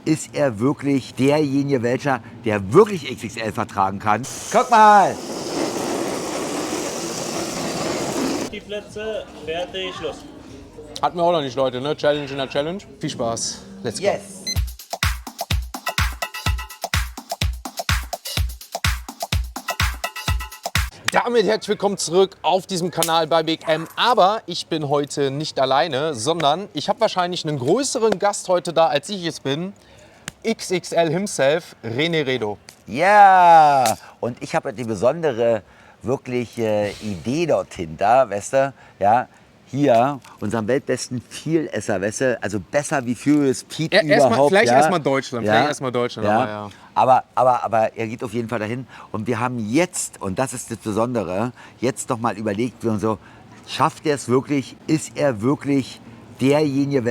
ist er wirklich derjenige, der wirklich XXL vertragen kann. Guck mal! Die Plätze, fertig, Schluss. Hatten wir auch noch nicht, Leute, ne? Challenge in der Challenge. Viel Spaß. Let's go. Yes! Damit herzlich willkommen zurück auf diesem Kanal bei Big M. Aber ich bin heute nicht alleine, sondern ich habe wahrscheinlich einen größeren Gast heute da, als ich es bin. XXL himself, René Redo. Ja! Und ich habe die besondere, wirkliche Idee dorthin da, weißt du? Ja, hier, unseren weltbesten Vielesser, weißt du? Also besser wie Furious Pete überhaupt. Vielleicht ja? erstmal Deutschland, Ja? vielleicht erstmal Deutschland. Ja? Aber er geht auf jeden Fall dahin. Und wir haben jetzt, und das ist das Besondere, jetzt noch mal überlegt, wir so, schafft er es wirklich? Ist er wirklich derjenige,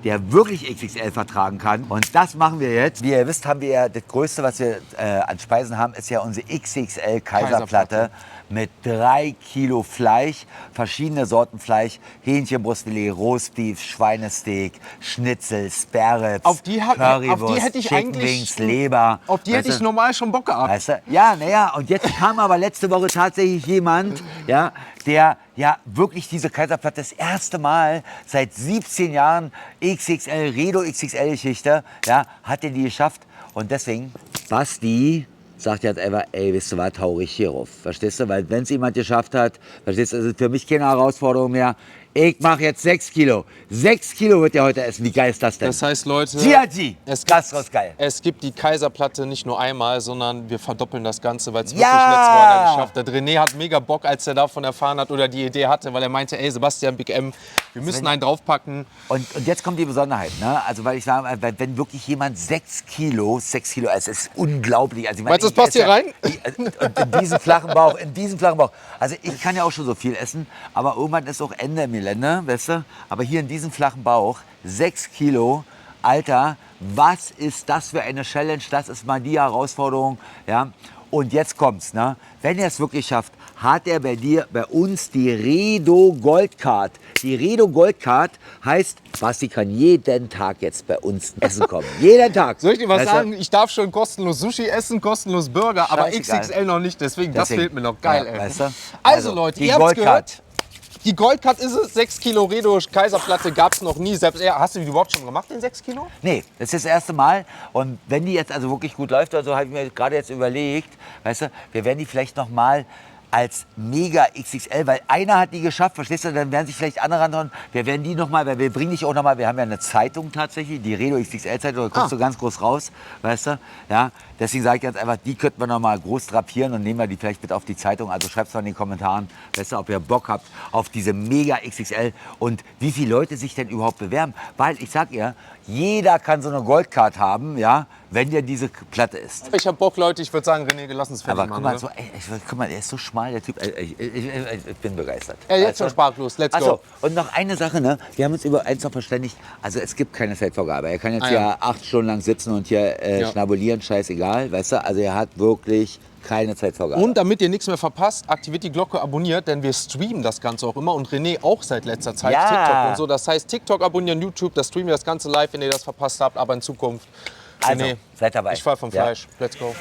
der wirklich XXL vertragen kann? Und das machen wir jetzt. Wie ihr wisst, haben wir ja das Größte, was wir an Speisen haben, ist ja unsere XXL Kaiserplatte. Mit 3 Kilo Fleisch, verschiedene Sorten Fleisch, Hähnchenbrustfilet, Roastbeef, Schweinesteak, Schnitzel, Sparrows, Auf die Currywurst, hätte ich Chicken eigentlich, Wings, Leber. auf die hätte ich normal schon Bock gehabt. Weißt du? Ja, naja, und jetzt kam aber letzte Woche tatsächlich jemand, ja, der ja wirklich diese Kaiserplatte das erste Mal seit 17 Jahren XXL, Redo XXL Geschichte, ja, hat er die geschafft. Und deswegen, Basti sagt jetzt einfach, ey, wisst du was, hau ich hier rauf. Verstehst du? Weil wenn es jemand geschafft hat, verstehst du, das ist für mich keine Herausforderung mehr. Ich mache jetzt 6 Kilo. 6 Kilo wird er heute essen. Wie geil ist das denn? Das heißt, Leute, das ist geil. Es gibt die Kaiserplatte nicht nur einmal, sondern wir verdoppeln das Ganze, weil es Ja! wirklich letztes Mal einer geschafft hat. René hat mega Bock, als er davon erfahren hat oder die Idee hatte, weil er meinte, ey Sebastian, Big M, wir müssen einen draufpacken. Und jetzt kommt die Besonderheit, ne? Also weil ich sage, wenn wirklich jemand 6 Kilo, also es ist unglaublich. Also, ich meine, Meinst du, das passt hier rein? Und in diesen flachen Bauch. Also ich kann ja auch schon so viel essen, aber irgendwann ist auch Ende im Gelände, weißt du? Aber hier in diesem flachen Bauch, 6 Kilo, Alter, was ist das für eine Challenge? Das ist mal die Herausforderung, ja? Und jetzt kommt's, ne? Wenn er es wirklich schafft, hat er bei uns die Redo Gold Card. Die Redo Gold Card heißt, Basti kann jeden Tag jetzt bei uns essen kommen. Jeden Tag. Soll ich dir was Weißt du? sagen? Ich darf schon kostenlos Sushi essen, kostenlos Burger, aber Scheißegal. XXL noch nicht. Deswegen, das fehlt mir noch. Geil, ja, ey. Weißt du? Also Leute, die ihr habt's Gold gehört. Card. Die Goldcard ist es, 6 Kilo Redo Kaiserplatte gab es noch nie. Selbst hast du die überhaupt schon gemacht, den 6 Kilo? Nee, das ist das erste Mal. Und wenn die jetzt also wirklich gut läuft, also habe ich mir gerade jetzt überlegt, weißt du, wir werden die vielleicht noch mal als Mega XXL, weil einer hat die geschafft, verstehst du, dann werden sich vielleicht andere anhören. Wir werden die noch mal, weil wir bringen dich auch noch mal, wir haben ja eine Zeitung tatsächlich, die Redo XXL Zeitung, da kommst du ganz groß raus, weißt du, ja. Deswegen sage ich jetzt einfach, die könnten wir noch mal groß drapieren und nehmen wir die vielleicht mit auf die Zeitung. Also schreibt es mal in den Kommentaren, weißt du, ob ihr Bock habt auf diese Mega XXL und wie viele Leute sich denn überhaupt bewerben. Weil ich sag ihr, jeder kann so eine Goldcard haben, ja, wenn der diese Platte isst. Ich hab Bock, Leute. Ich würde sagen, René, lass uns fertig Aber guck machen. mal, so, guck mal, er ist so schmal, der Typ. Ich bin begeistert. Jetzt Weißt du? schon sprachlos. Let's Achso, go. und noch eine Sache, ne? Wir haben uns über eins noch verständigt. Also es gibt keine Zeitvorgabe. Er kann jetzt hier 8 Stunden lang sitzen und hier schnabulieren, scheißegal, weißt du? Also er hat wirklich keine Zeitvorgabe. Und damit ihr nichts mehr verpasst, aktiviert die Glocke, abonniert, denn wir streamen das Ganze auch immer und René auch seit letzter Zeit Ja. TikTok und so. Das heißt, TikTok abonnieren, YouTube, da streamen wir das Ganze live, wenn ihr das verpasst habt, aber in Zukunft. Also, René, seid dabei. ich fall vom Ja. Fleisch. Let's go.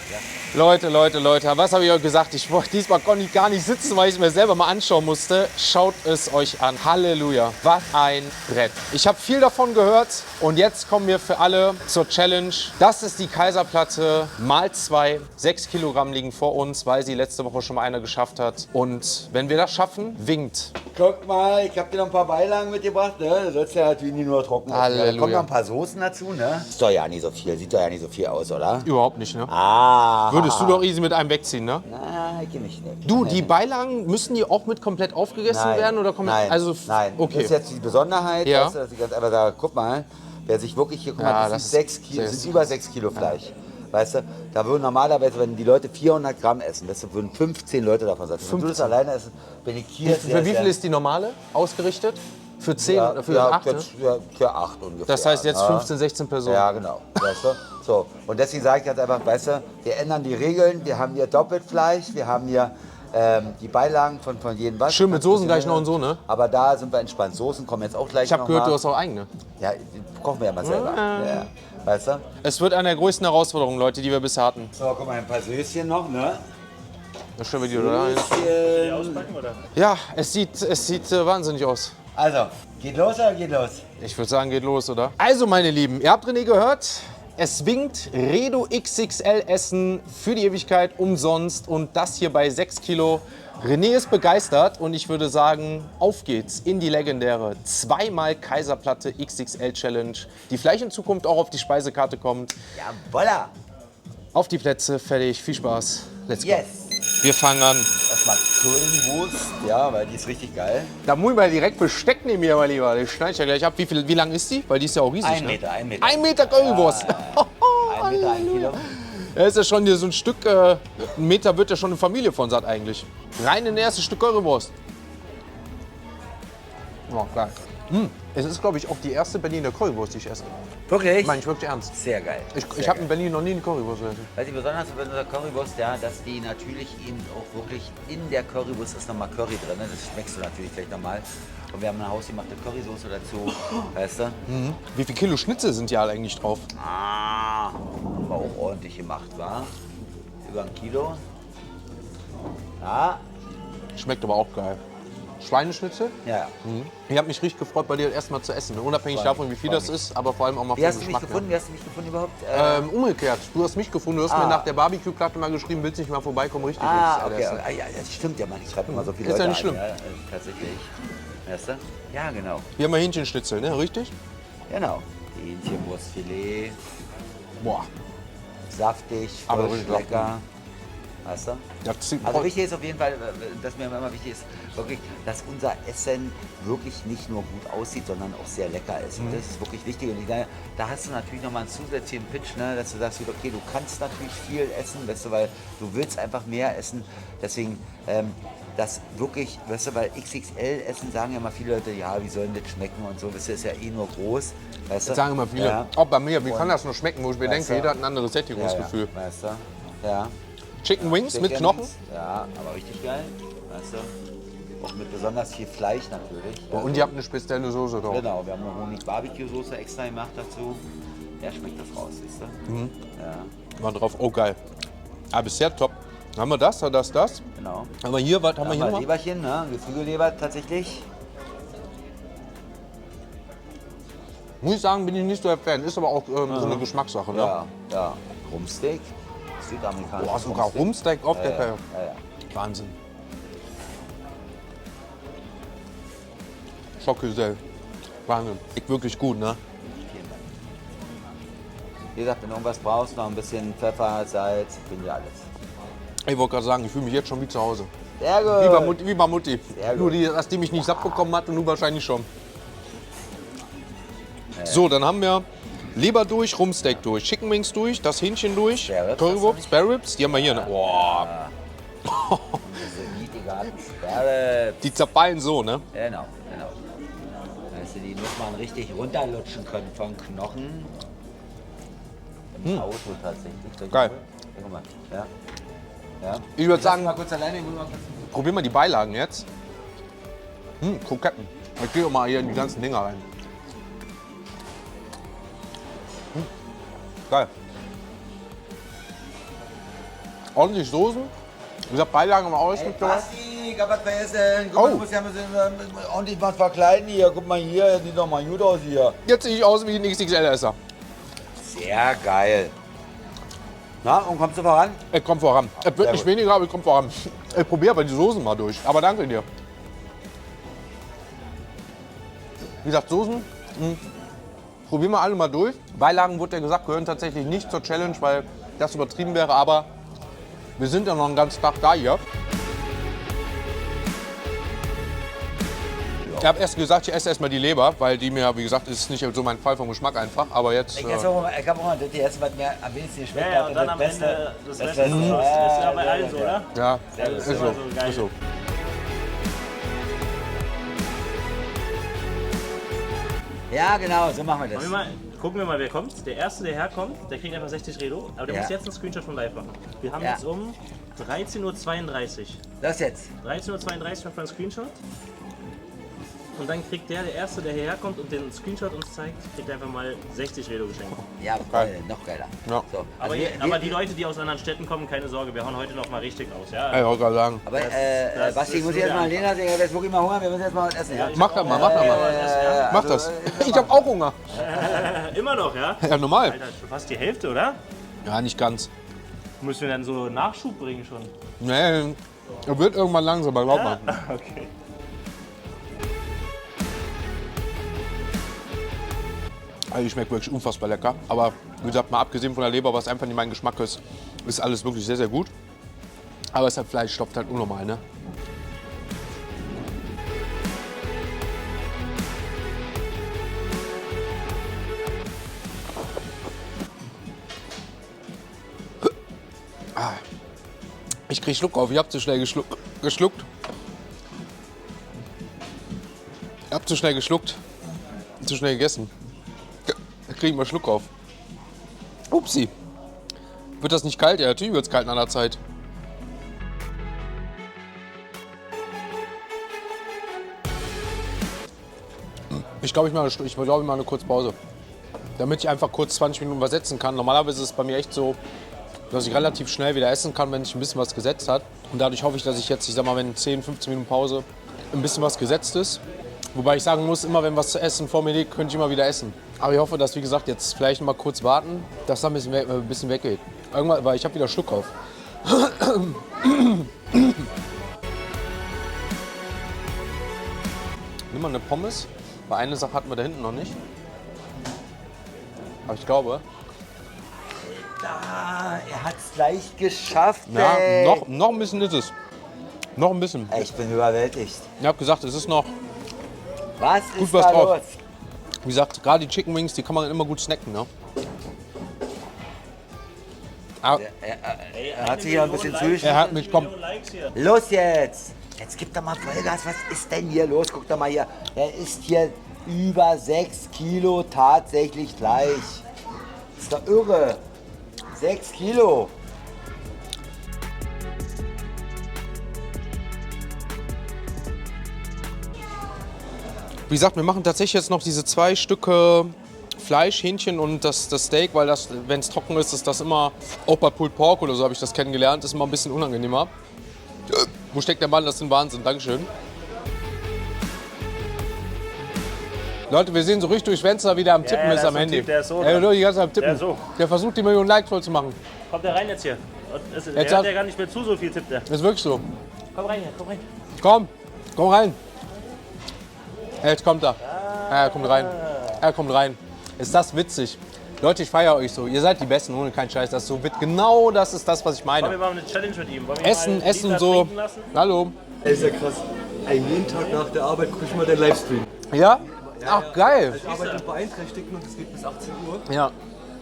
Leute, was habe ich euch gesagt? Diesmal konnte ich gar nicht sitzen, weil ich es mir selber mal anschauen musste. Schaut es euch an. Halleluja. Was ein Brett. Ich habe viel davon gehört und jetzt kommen wir für alle zur Challenge. Das ist die Kaiserplatte mal 2. 6 Kilogramm liegen vor uns, weil sie letzte Woche schon mal einer geschafft hat. Und wenn wir das schaffen, winkt. Guck mal, ich habe dir noch ein paar Beilagen mitgebracht. Ne? Du sollst ja natürlich nicht nur trocken essen. Halleluja. Da kommen noch ein paar Soßen dazu. Ne? Ist doch ja nicht so viel. Sieht doch ja nicht so viel aus, oder? Überhaupt nicht, ne? Ah. Würdest du doch easy mit einem wegziehen, ne? Na, ich nicht. Du, die Beilagen, müssen die auch mit komplett aufgegessen werden? Oder komplett, Nein, also, nein. Okay. Das ist jetzt die Besonderheit, Ja. weißt du, dass ich ganz einfach sage, guck mal, wer sich wirklich hier, guck Ja, mal, das das sind ist 6 Kilo, sehr das sind über 6 Kilo Fleisch. Weißt du, da würden normalerweise, wenn die Leute 400 Gramm essen, das würden 15 Leute davon sein. Wenn du das alleine essen, bin ich hier Für wie viel ist die normale ausgerichtet? Für 10 oder für 8? Ne? Für 8 ungefähr. Das heißt jetzt ne? 15, 16 Personen. Ja, genau. Weißt du? So. Und deswegen sage ich jetzt einfach, weißt du, wir ändern die Regeln. Wir haben hier Doppelfleisch, wir haben hier die Beilagen von jedem was. Schön mit Soßen gleich noch und so, ne? Aber da sind wir entspannt. Soßen kommen jetzt auch gleich Ich habe noch gehört, mal. du hast auch eigene. Ja, kochen wir ja mal selber. Ja. Weißt du? Es wird eine der größten Herausforderungen, Leute, die wir bisher hatten. So, guck mal, ein paar Söschen noch, ne? Das stellen wir die da ein. Die auspacken, oder? Ja, es sieht wahnsinnig aus. Also, geht los oder geht los? Ich würde sagen, geht los, oder? Also, meine Lieben, ihr habt René gehört. Es winkt Redo XXL Essen für die Ewigkeit umsonst und das hier bei 6 Kilo. René ist begeistert und ich würde sagen, auf geht's in die legendäre 2x Kaiserplatte XXL Challenge, die vielleicht in Zukunft auch auf die Speisekarte kommt. Ja, voila! Auf die Plätze, fertig, viel Spaß. Let's go. Yes! Wir fangen an. Erstmal Currywurst, ja, weil die ist richtig geil. Da muss ich mal direkt Besteck nehmen hier, mein Lieber. Das schneide ich ja gleich ab. Wie lang ist die? Weil die ist ja auch riesig. 1 ne? Meter, 1 Meter. 1 Meter Currywurst. 1 Meter, 1 Kilo. Ja, ist ja schon hier so ein Stück, ein Meter wird ja schon eine Familie von satt eigentlich. Rein in das erste Stück Currywurst. Oh, geil. Es ist, glaube ich, auch die erste Berliner Currywurst, die ich esse. Wirklich? Meine ich wirklich ernst. Sehr geil. Ich habe in Berlin noch nie eine Currywurst gegessen. Was ich besonders bei unserer Currywurst, ja, dass die natürlich eben auch wirklich in der Currywurst ist nochmal Curry drin. Ne? Das schmeckst du natürlich gleich nochmal. Und wir haben eine hausgemachte Currysoße dazu, weißt du? Wie viel Kilo Schnitzel sind hier eigentlich drauf? Ah, war auch ordentlich gemacht, war. Über 1 Kilo. Ja, Schmeckt aber auch geil. Schweineschnitzel? ja. Ich habe mich richtig gefreut, bei dir erstmal zu essen. Ne? Unabhängig Freu mich, davon, wie viel freu das mich. ist, aber vor allem auch mal Wie vom hast du mich Geschmack. gefunden? Wie hast du mich gefunden überhaupt? Umgekehrt. Du hast mich gefunden. Du hast mir Ah. nach der Barbecue-Platte mal geschrieben, willst nicht mal vorbeikommen, richtig? Ah, jetzt, okay. Ah, ja, das stimmt ja, man. Ich schreibe immer so viele Ist ja Leute nicht schlimm. an. Ja, tatsächlich. Weißt du? Ja, genau. Hier haben wir Hähnchenschnitzel, ne? Richtig? Genau. Hähnchenwurstfilet, Boah. saftig, Aber frisch, richtig lecker. Weißt du? Also wichtig ist auf jeden Fall, dass mir immer wichtig ist, wirklich, dass unser Essen wirklich nicht nur gut aussieht, sondern auch sehr lecker ist. Und das ist wirklich wichtig. Und da hast du natürlich nochmal einen zusätzlichen Pitch, ne, dass du sagst, okay, du kannst natürlich viel essen, weißt du, weil du willst einfach mehr essen. Deswegen, das wirklich, weißt du, weil XXL essen, sagen ja mal viele Leute, ja, wie soll denn das schmecken und so, weißt du, ist ja eh nur groß. Weißt du? Das sagen immer viele. Ja. Auch bei mir, wie kann Und- das nur schmecken, wo ich mir Weißt denke, du? jeder hat ein anderes Sättigungsgefühl. Ja, weißt du? Ja. Chicken Wings mit Chicken Knochen? Wings, ja, aber richtig geil. Weißt du? Auch mit besonders viel Fleisch natürlich. Und ihr habt eine spezielle Soße drauf. Genau, wir haben eine Honig-Barbecue-Soße extra gemacht dazu. Ja, schmeckt das raus, siehst du? Ja, Mal drauf. Oh, geil. Aber bisher top. Haben wir das, das? genau. Aber hier, was haben wir hier Mal noch? Leberchen, ne? Geflügelleber tatsächlich. Muss ich sagen, bin ich nicht so der Fan. Ist aber auch so eine Geschmackssache. Ne? Ja, ja. Rumsteak. Südamerikanisches Boah, sogar Rumsteak auf der Ja, Pelle. ja. Wahnsinn. Schockgesell. Wahnsinn. Schmeckt wirklich gut, ne? Vielen Dank. Wie gesagt, wenn du irgendwas brauchst, noch ein bisschen Pfeffer, Salz, bin ja alles. Ich wollte gerade sagen, ich fühle mich jetzt schon wie zu Hause. Sehr gut. Wie bei Mutti. Sehr Nur gut. dass die mich nicht satt bekommen hat und du wahrscheinlich schon. So, dann haben wir Leber durch, Rumsteak durch, Chicken Wings durch, das Hähnchen durch, Spare Ribs Currywurst, hast du Spare Ribs, die haben wir hier. Ne? Boah, Diese niedrigen Sperre. die zerfallen so, ne? Genau, genau. Weißt du, die muss man richtig runterlutschen können vom Knochen. Im Auto tatsächlich. Geil. Ja, guck mal. Ja. Ja. Ich würde Lass sagen, mich mal kurz alleine. Ich muss mal kurz probier mal die Beilagen jetzt. Kroketten. Ich gehe mal hier in die ganzen Dinger rein. Geil. Ordentlich Soßen. Wie gesagt, Beilagen haben wir auch alles mitgebracht. Basti, ich hab was vergessen. Guck mal, Oh. du musst ja ein bisschen ordentlich was verkleiden hier. Guck mal hier, sieht doch mal gut aus hier. Jetzt sehe ich aus wie ein XXL-Esser. Sehr geil. Na, und kommst du voran? Ich komm voran. Es wird Sehr nicht gut. weniger, aber ich komm voran. Ich probiere aber die Soßen mal durch. Aber danke dir. Wie gesagt, Soßen, probieren wir alle mal durch. Beilagen, wurde ja gesagt, gehören tatsächlich nicht zur Challenge, weil das übertrieben wäre. Aber wir sind ja noch einen ganzen Tag da hier. Ich habe erst gesagt, ich esse erstmal die Leber, weil die mir, wie gesagt, ist nicht so mein Fall vom Geschmack einfach. Aber jetzt. Ich habe auch mal das erste, was mir am wenigsten geschmeckt Ja, hat. und dann am Beste. Ende das Das Beste. Beste. Das ist ja bei Ja, allen so, oder? ja, Sehr gut. ist so. immer so geil. Ist so. Ja, genau, so machen wir Wollen wir das. mal, gucken wir mal, wer kommt. Der Erste, der herkommt, der kriegt einfach 60 Redo. Aber der Ja. muss jetzt einen Screenshot von live machen. Wir haben Ja. jetzt um 13:32 Uhr. Das jetzt. 13:32 Uhr macht man einen Screenshot. Und dann kriegt der Erste, der hierher kommt und den Screenshot uns zeigt, kriegt einfach mal 60 Redo geschenkt. Ja, Geil. noch geiler. Ja. So. Aber, Also aber die Leute, die aus anderen Städten kommen, keine Sorge, wir hauen heute noch mal richtig aus. Ja? Ich wollte gerade sagen. aber das Basti, ist ich muss so jetzt der mal Lena sagen, ich habe jetzt wirklich mal Hunger, wir müssen jetzt mal was essen. Ja? Mach das mal, mach das mal. Mach das. Ich habe auch Hunger. Immer noch, ja? Ja, normal. Alter, schon fast die Hälfte, oder? Ja, nicht ganz. Müssen wir dann so Nachschub bringen schon? Nee, er wird irgendwann langsamer, glaub mal. Okay. Also, die schmeckt wirklich unfassbar lecker. Aber wie gesagt, mal abgesehen von der Leber, was einfach nicht mein Geschmack ist, ist alles wirklich sehr, sehr gut. Aber es hat Fleisch, stopft halt unnormal, ne? Ich krieg Schluck auf, ich hab zu schnell geschluckt. Ich hab zu schnell geschluckt. Zu schnell gegessen. Da krieg ich mal Schluck auf. Upsi. Wird das nicht kalt? Ja, natürlich wird es kalt nach einer Zeit. Ich glaube, ich mache eine kurze Pause. Damit ich einfach kurz 20 Minuten was setzen kann. Normalerweise ist es bei mir echt so, dass ich relativ schnell wieder essen kann, wenn ich ein bisschen was gesetzt hat. Und dadurch hoffe ich, dass ich jetzt, ich sag mal, wenn 10, 15 Minuten Pause ein bisschen was gesetzt ist. Wobei ich sagen muss, immer wenn was zu essen vor mir liegt, könnte ich immer wieder essen. Aber ich hoffe, dass, wie gesagt, jetzt vielleicht noch mal kurz warten, dass da ein bisschen weggeht. Irgendwann, weil ich habe wieder Schluck auf. Nimm mal eine Pommes. Weil eine Sache hatten wir da hinten noch nicht. Aber ich glaube, Er hat es gleich geschafft. ja, ey. noch ein bisschen ist es. Noch ein bisschen. Ich bin überwältigt. Ich habe gesagt, es ist noch, Was Gut ist was da drauf. los? wie gesagt, gerade die Chicken Wings, die kann man immer gut snacken. Ne? Ah, Er hat sich ja ein bisschen zugeschnitten. er hat mich, komm, Likes hier. Los jetzt! Jetzt gib doch mal Vollgas. Was ist denn hier los? Guck doch mal hier. Er ist hier über 6 Kilo tatsächlich gleich. Ist doch irre. 6 Kilo. wie gesagt, wir machen tatsächlich jetzt noch diese 2 Stücke Fleisch, Hähnchen und das Steak, weil das, wenn es trocken ist, ist das immer, auch bei Pulled Pork oder so habe ich das kennengelernt, ist immer ein bisschen unangenehmer. Wo steckt der Mann? Das ist ein Wahnsinn. Dankeschön. Leute, wir sehen so richtig durch Fenster, wie der am Tippen ja, ist das am ist so ein Handy. Typ, der ist so, Der die ganze Zeit am Tippen. Der ist so. Der versucht, die Millionen Likes voll zu machen. Kommt der rein jetzt hier? Und Jetzt der hat- hört ja gar nicht mehr zu, so viel tippt der. Das ist wirklich so. Komm rein hier, komm rein. Komm rein. Jetzt kommt er. Er kommt rein. Er kommt rein. Ist das witzig? Leute, ich feiere euch so. Ihr seid die Besten, ohne keinen Scheiß. Das ist so genau das ist das, was ich Komm, wir meine. machen eine Challenge mit ihm. Wollen wir Essen, mal Essen Liter so. trinken lassen? Hallo. Ey, ist ja krass. Ey, jeden Tag nach der Arbeit gucke ich mal den Livestream. Ja? Ach, geil. Ich arbeite in Beeinträchtigten und es geht bis 18 Uhr. Ja.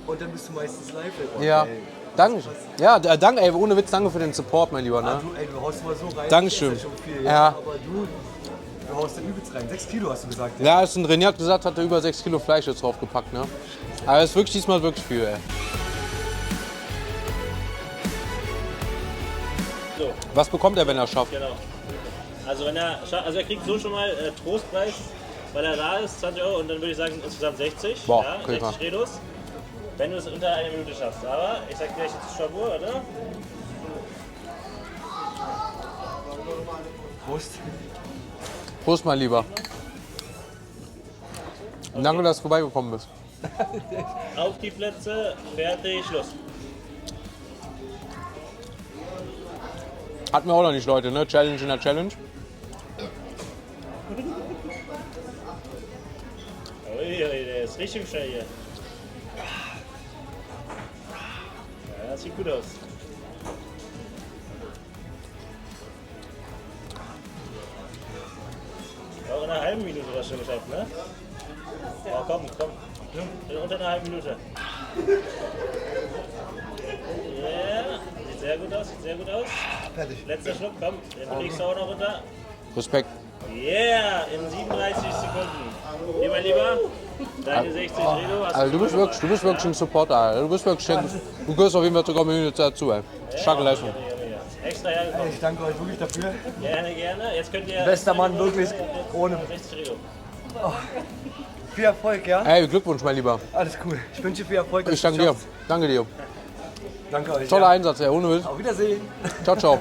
Und dann bist du meistens live. Ey. Ja. Ey. Danke. Ja, danke, ey, ohne Witz, danke für den Support, mein Lieber. Ne? Du haust mal so rein. Dankeschön. Das ist ja schon viel, Ja. Aber du haust da übelst rein. 6 Kilo hast du gesagt. Ja. Ja, ist ein René hat gesagt, hat er über 6 Kilo Fleisch jetzt draufgepackt. Ne? Aber es ist wirklich diesmal wirklich viel, ey. So. Was bekommt er, wenn er schafft? Genau. Also, er kriegt so schon mal Trostpreis, weil er da ist, 20 Euro und dann würde ich sagen insgesamt 60. Boah, ja, krieg 60 Redos. Wenn du es unter einer Minute schaffst. Aber ich sag dir, jetzt ist Schabur, oder? Prost. Prost, mein Lieber. Und danke, dass du vorbeigekommen bist. Auf die Plätze, fertig, Schluss. Hatten wir auch noch nicht, Leute, ne? Challenge in der Challenge. Ui, der ist richtig schnell hier. Ja, das sieht gut aus. Auch in einer halben Minute das schon geschafft, ne? Ja, komm. Unter einer halben Minute. Ja, sieht sehr gut aus, Letzter Schluck, komm, den legst du auch noch runter. Respekt. Yeah, in 37 Sekunden. Hier, mein Lieber, deine 60 Redo hast Also, du bist wirklich ein Supporter, Alter. Du gehörst auf jeden Fall zur Community dazu, ey. Starke Leistung. Ja. Extra hergekommen. Ich danke euch wirklich dafür. Gerne, gerne. Jetzt könnt ihr... Bester Mann, wirklich. Ohne 60 Rio. viel Erfolg, ja? Hey, Glückwunsch, mein Lieber. Alles cool. Ich wünsche dir viel Erfolg. dass Ich du danke dir. schaffst. Danke dir. Danke euch. Toller ja. Einsatz, ey. Ohne Witz. Auf Wiedersehen. Ciao, ciao.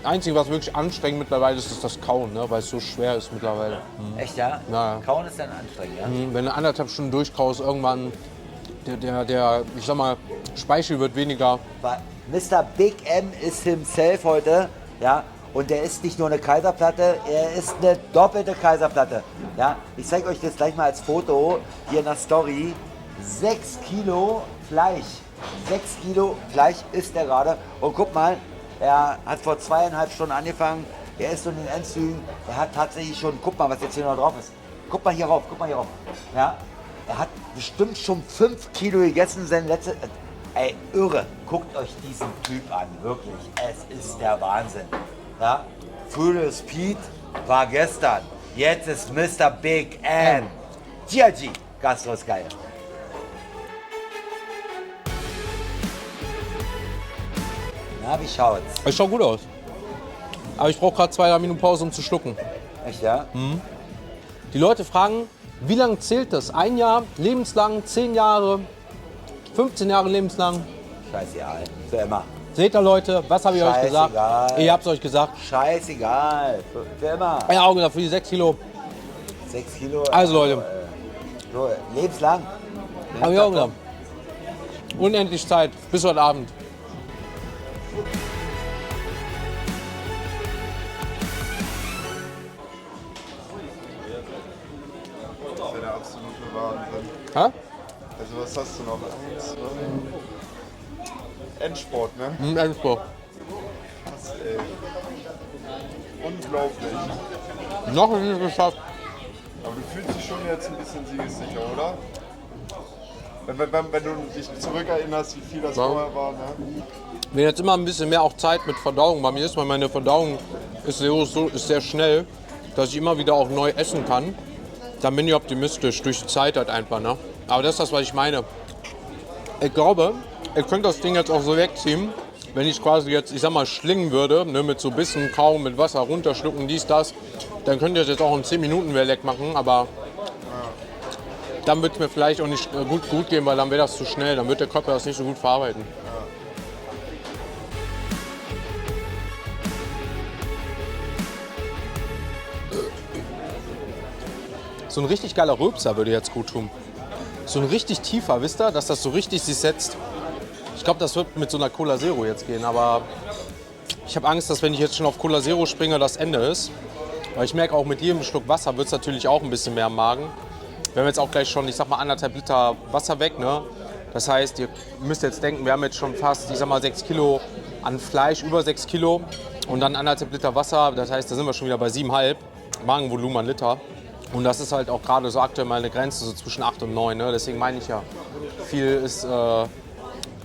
Einzige, was wirklich anstrengend mittlerweile ist, ist das Kauen, ne? Weil es so schwer ist mittlerweile. Echt, ja? Ja. Kauen ist dann anstrengend, ja? Wenn du 1,5 Stunden durchkaust, irgendwann der, ich sag mal, Speichel wird weniger. Weil Mr. Big M ist himself heute, ja, und der ist nicht nur eine Kaiserplatte, er ist eine doppelte Kaiserplatte. Ja, ich zeige euch das gleich mal als Foto hier in der Story. 6 Kilo Fleisch. 6 Kilo Fleisch isst er gerade. Und guck mal, er hat vor 2,5 Stunden angefangen. Er ist so in den Endzügen. Er hat tatsächlich schon, guck mal, was jetzt hier noch drauf ist. Guck mal hier rauf, guck mal hier rauf. Ja, er hat bestimmt schon 5 Kilo gegessen. Sein letzte, ey, irre. Guckt euch diesen Typ an, wirklich. Es ist der Wahnsinn. Ja, frühere Speed war gestern. Jetzt ist Mr. Big M. GIG, Gastro ist geil. Na, wie schaut's? Es schaut gut aus. Aber ich brauche gerade 2-3 Minuten Pause, um zu schlucken. Echt, ja? Die Leute fragen, wie lange zählt das? 1 Jahr, lebenslang, 10 Jahre, 15 Jahre lebenslang? Scheißegal. Für immer. Seht ihr, Leute, was habe ich euch gesagt? Scheißegal. Ich hab's euch gesagt. Scheißegal. Für immer. Ein Auge dafür, die 6 Kilo. 6 Kilo. Also, Leute. So, lebenslang. Hab ich auch gedacht. Unendlich Zeit, bis heute Abend. Das wäre der absolute Wahnsinn. Hä? Also was hast du noch? Endsport, ne? Endspurt. Krass, ey. Unglaublich. Noch nicht geschafft. Aber du fühlst dich schon jetzt ein bisschen siegessicher, oder? Wenn du dich zurückerinnerst, wie viel das Ja. vorher war, ne? Wenn jetzt immer ein bisschen mehr auch Zeit mit Verdauung bei mir ist, weil meine Verdauung ist sehr schnell, dass ich immer wieder auch neu essen kann, dann bin ich optimistisch durch die Zeit halt einfach. Ne? Aber das ist das, was ich meine. Ich glaube, ich könnte das Ding jetzt auch so wegziehen, wenn ich quasi jetzt, ich sag mal, schlingen würde, ne, mit so Bissen, kaum mit Wasser runterschlucken, dies, das, dann könnte ich das jetzt auch in 10 Minuten weg machen, aber dann wird es mir vielleicht auch nicht gut gehen, weil dann wäre das zu schnell, dann wird der Körper das nicht so gut verarbeiten. So ein richtig geiler Rülpser würde jetzt gut tun. So ein richtig tiefer, wisst ihr, dass das so richtig sich setzt. Ich glaube, das wird mit so einer Cola Zero jetzt gehen, aber ich habe Angst, dass wenn ich jetzt schon auf Cola Zero springe, das Ende ist. Weil ich merke auch, mit jedem Schluck Wasser wird es natürlich auch ein bisschen mehr im Magen. Wir haben jetzt auch gleich schon, ich sag mal, 1,5 Liter Wasser weg, ne? Das heißt, ihr müsst jetzt denken, wir haben jetzt schon fast, ich sag mal, 6 Kilo an Fleisch, über 6 Kilo und dann 1,5 Liter Wasser. Das heißt, da sind wir schon wieder bei 7,5 Magenvolumen an Liter. Und das ist halt auch gerade so aktuell meine Grenze, so zwischen 8 und 9. Ne? Deswegen meine ich ja, viel ist,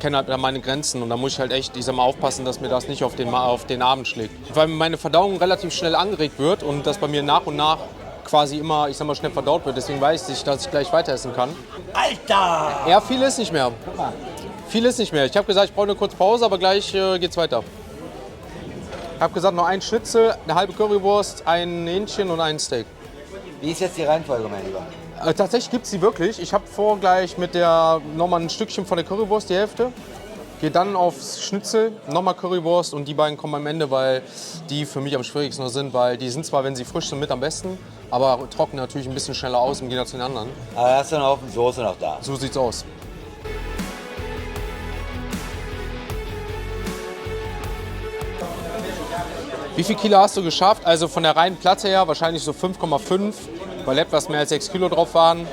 kenne halt meine Grenzen und da muss ich halt echt, ich sag mal, aufpassen, dass mir das nicht auf den Abend schlägt. Weil meine Verdauung relativ schnell angeregt wird und das bei mir nach und nach quasi immer, ich sag mal, schnell verdaut wird. Deswegen weiß ich, dass ich gleich weiter essen kann. Alter! Ja, viel ist nicht mehr. Viel ist nicht mehr. Ich habe gesagt, ich brauche eine kurze Pause, aber gleich geht's weiter. Ich habe gesagt, noch ein Schnitzel, eine halbe Currywurst, ein Hähnchen und ein Steak. Wie ist jetzt die Reihenfolge, mein Lieber? Tatsächlich gibt es die wirklich. Ich habe vor, gleich mit der nochmal ein Stückchen von der Currywurst, die Hälfte. Gehe dann aufs Schnitzel, nochmal Currywurst und die beiden kommen am Ende, weil die für mich am schwierigsten noch sind, weil die sind zwar, wenn sie frisch sind, mit am besten, aber trocknen natürlich ein bisschen schneller aus im Gegensatz zu den anderen. Aber hast du noch auf die Soße noch da? So sieht's aus. Wie viel Kilo hast du geschafft? Also von der reinen Platte her wahrscheinlich so 5,5, weil etwas mehr als 6 Kilo drauf waren.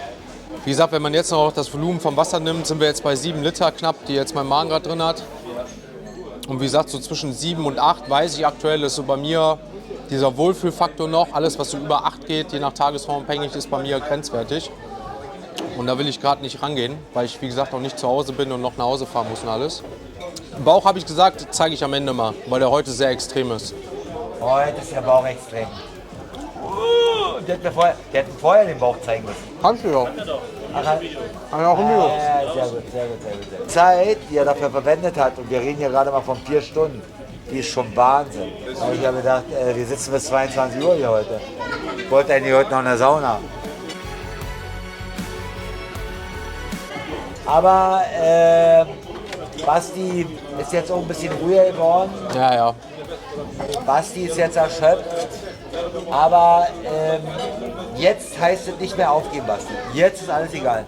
Wie gesagt, wenn man jetzt noch das Volumen vom Wasser nimmt, sind wir jetzt bei 7 Liter knapp, die jetzt mein Magen gerade drin hat. Und wie gesagt, so zwischen 7 und 8 weiß ich aktuell, ist so bei mir dieser Wohlfühlfaktor noch. Alles, was so über 8 geht, je nach Tagesform abhängig, ist bei mir grenzwertig. Und da will ich gerade nicht rangehen, weil ich, wie gesagt, noch nicht zu Hause bin und noch nach Hause fahren muss und alles. Im Bauch habe ich gesagt, zeige ich am Ende mal, weil der heute sehr extrem ist. Heute ist der Bauch extrem. Der hat mir vorher den Bauch zeigen müssen. Kannst du ja. Ja doch, Ach, Hat er auch ein Video. sehr gut, sehr gut, sehr gut, sehr gut. Zeit, die er dafür verwendet hat, und wir reden hier gerade mal von 4 Stunden, die ist schon Wahnsinn. Aber ich habe gedacht, wir sitzen bis 22 Uhr hier heute. Ich wollte eigentlich heute noch in der Sauna. Aber Basti ist jetzt auch ein bisschen ruhiger geworden. Ja, ja. Basti ist jetzt erschöpft. Aber jetzt heißt es nicht mehr aufgeben, Basti. Jetzt ist alles egal.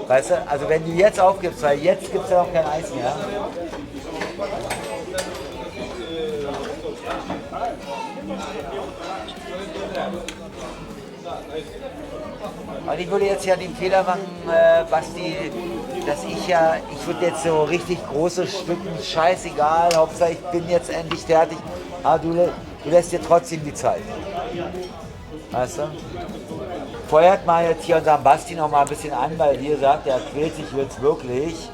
Weißt du, also wenn du jetzt aufgibst, weil jetzt gibt es ja auch kein Eis mehr. Und ich würde jetzt ja den Fehler machen, Basti, dass ich würde jetzt so richtig große Stücken, scheißegal, Hauptsache ich bin jetzt endlich fertig, aber du lässt dir trotzdem die Zeit. Weißt du? Feuert mal jetzt hier unseren Basti noch mal ein bisschen an, weil wie gesagt, der quält sich jetzt wirklich.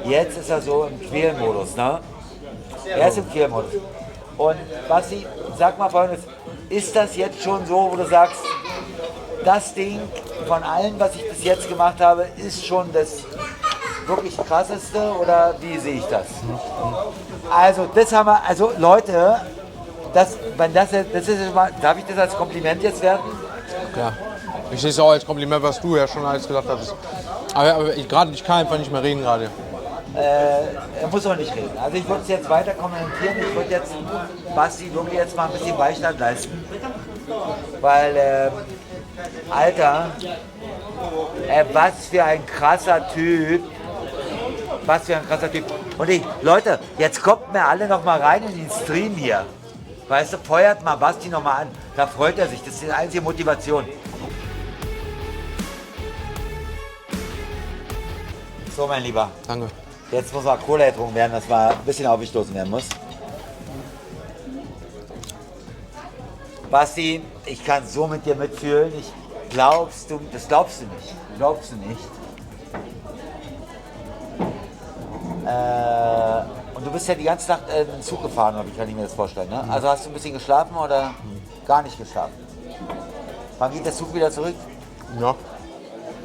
Jetzt ist er so im Quälmodus, ne? Er ist im Quälmodus. Und Basti, sag mal Folgendes, ist das jetzt schon so, wo du sagst, das Ding von allem, was ich bis jetzt gemacht habe, ist schon das wirklich krasseste, oder wie sehe ich das? Also das haben wir, also Leute, das ist mal, darf ich das als Kompliment jetzt werten? Ja. Ich sehe es auch als Kompliment, was du ja schon alles gesagt hast. Aber ich kann einfach nicht mehr reden gerade. Er muss auch nicht reden. Also ich würde es jetzt weiter kommentieren. Ich würde jetzt Basti wirklich jetzt mal ein bisschen Beistand leisten. Weil, Alter, was für ein krasser Typ. Was für ein krasser Typ. Und Leute, jetzt kommt mir alle noch mal rein in den Stream hier. Weißt du, feuert mal Basti noch mal an. Da freut er sich. Das ist die einzige Motivation. So, mein Lieber. Danke. Jetzt muss mal Cola getrunken werden, dass mal ein bisschen aufgestoßen werden muss. Basti, ich kann so mit dir mitfühlen. Das glaubst du nicht. Glaubst du nicht. Und du bist ja die ganze Nacht in den Zug gefahren, oder wie kann ich mir das vorstellen? Ne? Also hast du ein bisschen geschlafen oder gar nicht geschlafen? Wann geht der Zug wieder zurück? Ja.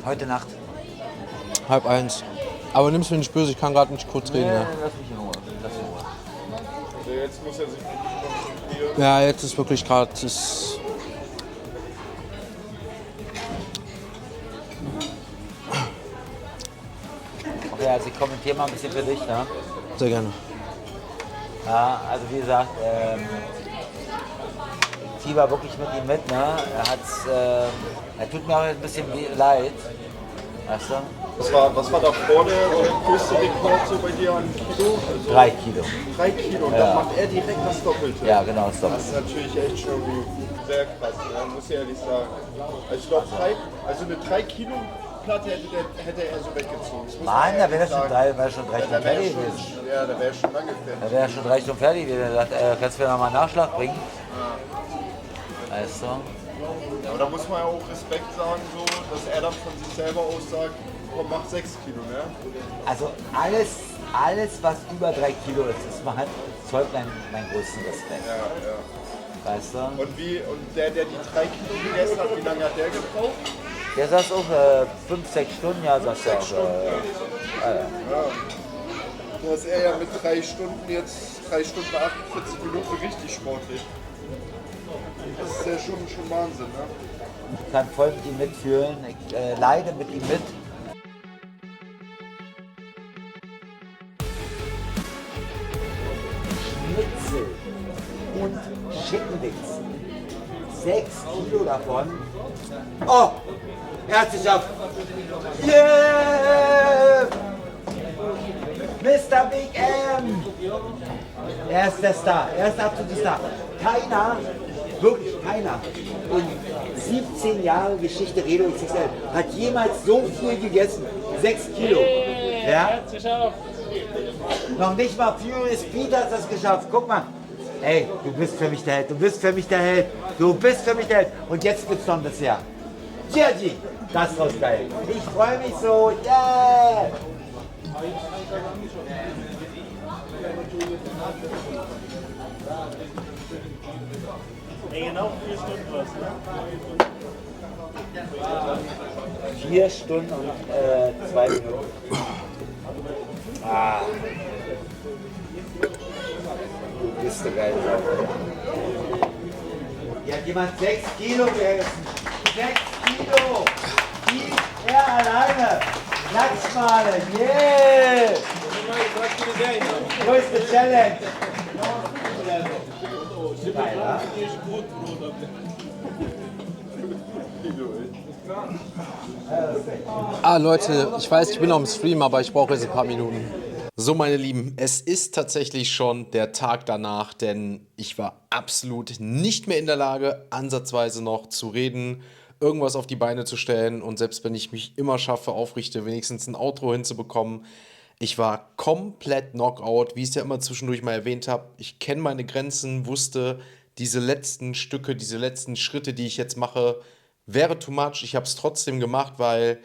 Heute Nacht. 12:30. Aber nimm's mir nicht böse, ich kann gerade nicht kurz reden. Ja. Lass mich in Ruhe. Lass mich in Ruhe. Also jetzt muss er sich konzentrieren. Ja, jetzt ist wirklich gerade. Okay, also ich kommentiere mal ein bisschen für dich. Ne? Sehr gerne. Ja, also wie gesagt, ich fieber wirklich mit ihm mit. Ne? Er tut mir auch ein bisschen leid. Weißt du? Was war da vorne der größte Rekord so bei dir an Kilo? Also 3 Kilo. 3 Kilo und Ja. dann macht er direkt das Doppelte. Ja, genau, das Das ist natürlich echt schon sehr krass, ne? Muss ich ehrlich sagen. Also ich glaube, also eine 3 Kilo Platte hätte er so weggezogen. Das muss man Mann, da wäre ehrlich schon sagen. 3 Stunden fertig gewesen. Ja, da wäre schon lange fertig. Da wäre schon 3 Stunden fertig gewesen. Er sagt, kannst du mir noch mal einen Nachschlag bringen? Weißt du? Ja, aber da muss man ja auch Respekt sagen, so, dass er dann von sich selber aus sagt, komm, mach 6 Kilo, ne? Also alles was über 3 Kilo ist man halt, zeugt meinen größten Respekt. Ja. Weißt du? Und der die 3 Kilo gegessen hat, wie lange hat der gebraucht? Der saß auch 5-6 Stunden, ja, sagst du auch. Da ist er ja mit 3 Stunden jetzt 3 Stunden 48 Minuten richtig sportlich. Das ist ja schon Wahnsinn, ne? Ich kann voll mit ihm mitfühlen, ich leide mit ihm mit. Schnitzel und Chickenwings. 6 Kilo davon. Oh, er hat es geschafft. Yeah! Mr. Big M! Er ist der Star, er ist der absolute Star. Keiner, wirklich keiner, in 17 Jahre Geschichte Redo XXL hat jemals so viel gegessen. 6 Kilo. Ja? Noch nicht mal Furious Pete hat das geschafft. Guck mal. Ey, du bist für mich der Held, du bist für mich der Held, du bist für mich der Held. Und jetzt wird's noch ein Dessert. Gigi, das ist geil. Ich freue mich so. Yeah! Ey, genau 4 Stunden was, ne? 4 Stunden und 2 Minuten. Ah. Du bist eine geile Sache. Hier hat jemand 6 Kilo gegessen. 6 Kilo! Wie er alleine! Klatschmale! Yeah! Größte Challenge! Geiler. Leute, ich weiß, ich bin noch im Stream, aber ich brauche jetzt ein paar Minuten. So, meine Lieben, es ist tatsächlich schon der Tag danach, denn ich war absolut nicht mehr in der Lage, ansatzweise noch zu reden, irgendwas auf die Beine zu stellen und selbst wenn ich mich immer schaffe, aufrichte, wenigstens ein Outro hinzubekommen. Ich war komplett Knockout, wie ich es ja immer zwischendurch mal erwähnt habe. Ich kenne meine Grenzen, wusste, diese letzten Stücke, diese letzten Schritte, die ich jetzt mache, wäre too much. Ich habe es trotzdem gemacht, weil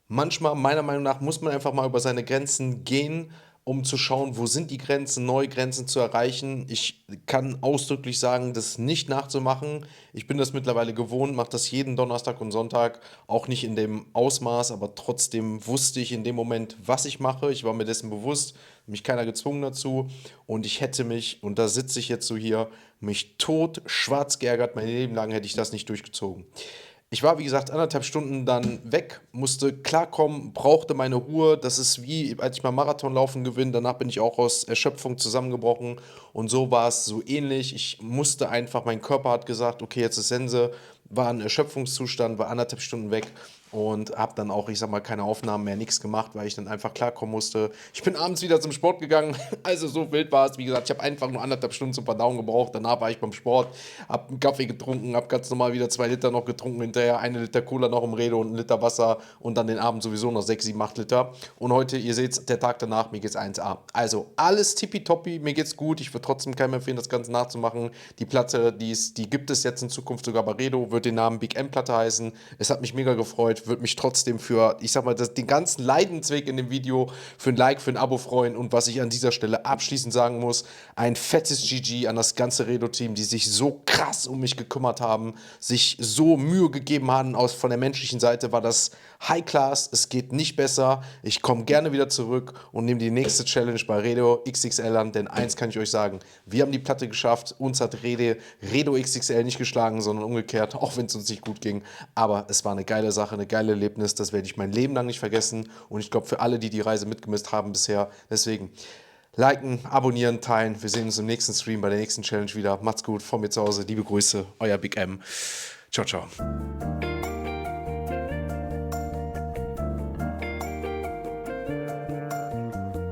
manchmal, meiner Meinung nach, muss man einfach mal über seine Grenzen gehen, um zu schauen, wo sind die Grenzen, neue Grenzen zu erreichen. Ich kann ausdrücklich sagen, das nicht nachzumachen. Ich bin das mittlerweile gewohnt, mache das jeden Donnerstag und Sonntag, auch nicht in dem Ausmaß, aber trotzdem wusste ich in dem Moment, was ich mache. Ich war mir dessen bewusst, mich keiner gezwungen dazu und ich hätte mich, und da sitze ich jetzt so hier, mich tot schwarz geärgert, mein Leben lang hätte ich das nicht durchgezogen. Ich war, wie gesagt, 1,5 Stunden dann weg, musste klarkommen, brauchte meine Ruhe. Das ist wie, als ich mal Marathonlaufen gewinne. Danach bin ich auch aus Erschöpfung zusammengebrochen. Und so war es so ähnlich. Ich musste einfach, mein Körper hat gesagt, okay, jetzt ist Sense. War ein Erschöpfungszustand, war 1,5 Stunden weg. Und habe dann auch, ich sag mal, keine Aufnahmen mehr, nichts gemacht, weil ich dann einfach klarkommen musste. Ich bin abends wieder zum Sport gegangen, also so wild war es. Wie gesagt, ich habe einfach nur 1,5 Stunden zum Verdauen gebraucht. Danach war ich beim Sport, habe einen Kaffee getrunken, habe ganz normal wieder 2 Liter noch getrunken, hinterher 1 Liter Cola noch im Rede und 1 Liter Wasser und dann den Abend sowieso noch 6, 7, 8 Liter. Und heute, ihr seht, der Tag danach, mir geht's 1A. Also alles tippitoppi, mir geht's gut. Ich würde trotzdem keinem empfehlen, das Ganze nachzumachen. Die Platte, die gibt es jetzt in Zukunft sogar bei Redo, wird den Namen Big M Platte heißen. Es hat mich mega gefreut, würde mich trotzdem für, ich sag mal, den ganzen Leidensweg in dem Video für ein Like, für ein Abo freuen. Und was ich an dieser Stelle abschließend sagen muss, ein fettes GG an das ganze Redo-Team, die sich so krass um mich gekümmert haben, sich so Mühe gegeben haben. Von der menschlichen Seite war das High Class, es geht nicht besser. Ich komme gerne wieder zurück und nehme die nächste Challenge bei Redo XXL an, denn eins kann ich euch sagen, wir haben die Platte geschafft, uns hat Redo XXL nicht geschlagen, sondern umgekehrt, auch wenn es uns nicht gut ging. Aber es war eine geile Sache, eine geile Erlebnis, das werde ich mein Leben lang nicht vergessen und ich glaube für alle, die die Reise mitgemisst haben bisher, deswegen liken, abonnieren, teilen. Wir sehen uns im nächsten Stream bei der nächsten Challenge wieder. Macht's gut, von mir zu Hause, liebe Grüße, euer Big M. Ciao, ciao.